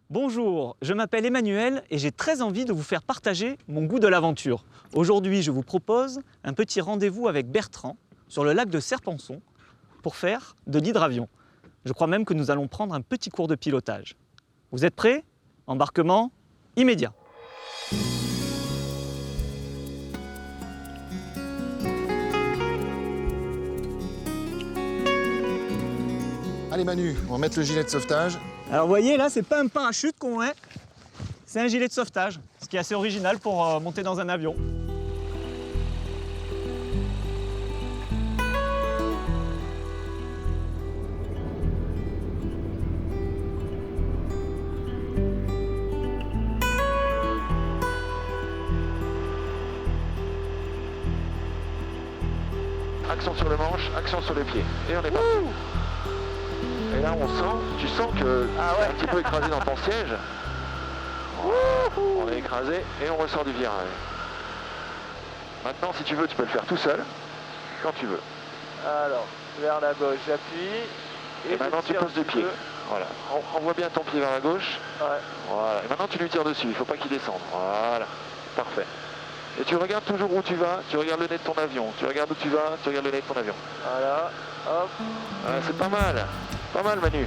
Bonjour, je m'appelle Emmanuel et j'ai très envie de vous faire partager mon goût de l'aventure. Aujourd'hui, je vous propose un petit rendez-vous avec Bertrand sur le lac de Serpenson pour faire de l'hydravion. Je crois même que nous allons prendre un petit cours de pilotage. Vous êtes prêts? Embarquement immédiat. Allez Manu, on va mettre le gilet de sauvetage. Alors vous voyez, là, c'est pas un parachute qu'on met, c'est un gilet de sauvetage, ce qui est assez original pour monter dans un avion. Action sur le manche, action sur les pieds. Et on est parti. Et là tu sens que t'es un petit peu écrasé dans ton siège. On est écrasé et on ressort du virage. Maintenant, si tu veux, tu peux le faire tout seul, quand tu veux. Alors, vers la gauche, j'appuie. Et maintenant, tu poses le pied. Voilà. Renvoie bien ton pied vers la gauche. Ouais. Voilà. Et maintenant, tu lui tires dessus. Il ne faut pas qu'il descende. Voilà. Parfait. Et tu regardes toujours où tu vas. Tu regardes le nez de ton avion. Tu regardes où tu vas. Tu regardes le nez de ton avion. Voilà. Hop. Ouais, c'est pas mal. Pas mal, Manu.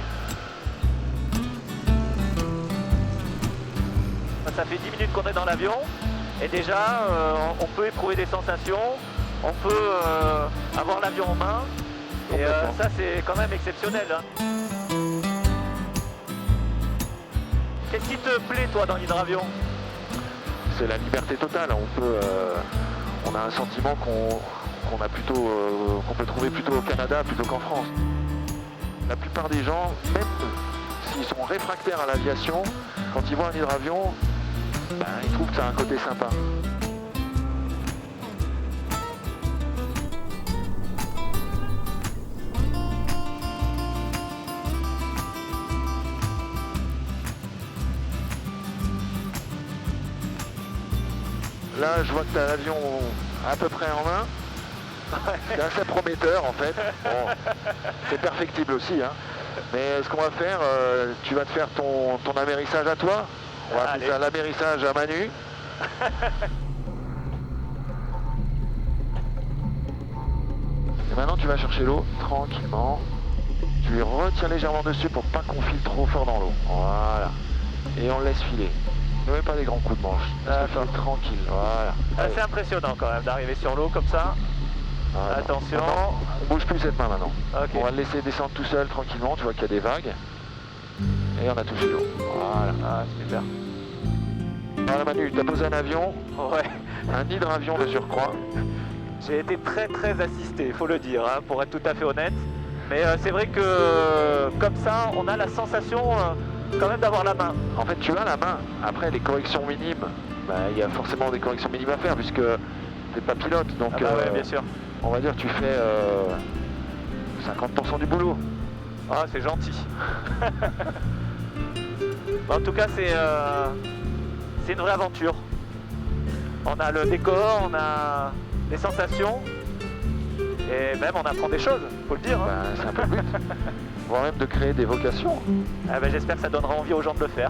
Ça fait 10 minutes qu'on est dans l'avion. Et déjà, on peut éprouver des sensations. On peut avoir l'avion en main. Et ça, c'est quand même exceptionnel. Hein. Qu'est-ce qui te plaît, toi, dans l'hydravion? C'est la liberté totale. On a un sentiment qu'on peut trouver plutôt au Canada plutôt qu'en France. La plupart des gens, même s'ils sont réfractaires à l'aviation, quand ils voient un hydravion, ils trouvent que ça a un côté sympa. Là, je vois que tu as l'avion à peu près en main. C'est assez prometteur en fait. Bon, c'est perfectible aussi. Hein. Mais ce qu'on va faire, tu vas te faire ton amérissage à toi. On va faire l'amérissage à Manu. Et maintenant tu vas chercher l'eau tranquillement. Tu lui retires légèrement dessus pour pas qu'on file trop fort dans l'eau. Voilà. Et on le laisse filer. Ne mets pas des grands coups de manche. Tranquille. Voilà. C'est impressionnant quand même d'arriver sur l'eau comme ça. Voilà. Attention. Maintenant, on bouge plus cette main maintenant. Okay. On va le laisser descendre tout seul tranquillement. Tu vois qu'il y a des vagues. Et on a touché l'eau. Voilà. Ah, super. Voilà Manu, tu as posé un avion. Ouais. Un hydravion de surcroît. J'ai été très assisté, il faut le dire, hein, pour être tout à fait honnête. Mais c'est vrai que comme ça, on a la sensation quand même d'avoir la main. En fait, tu as la main. Après, les corrections minimes, il y a forcément des corrections minimes à faire puisque tu n'es pas pilote. Donc, ouais, bien sûr. On va dire que tu fais 50% du boulot. Ah, c'est gentil. En tout cas, c'est une vraie aventure. On a le décor, on a les sensations. Et même on apprend des choses, faut le dire. Hein. C'est un peu le but. Voire même de créer des vocations. J'espère que ça donnera envie aux gens de le faire.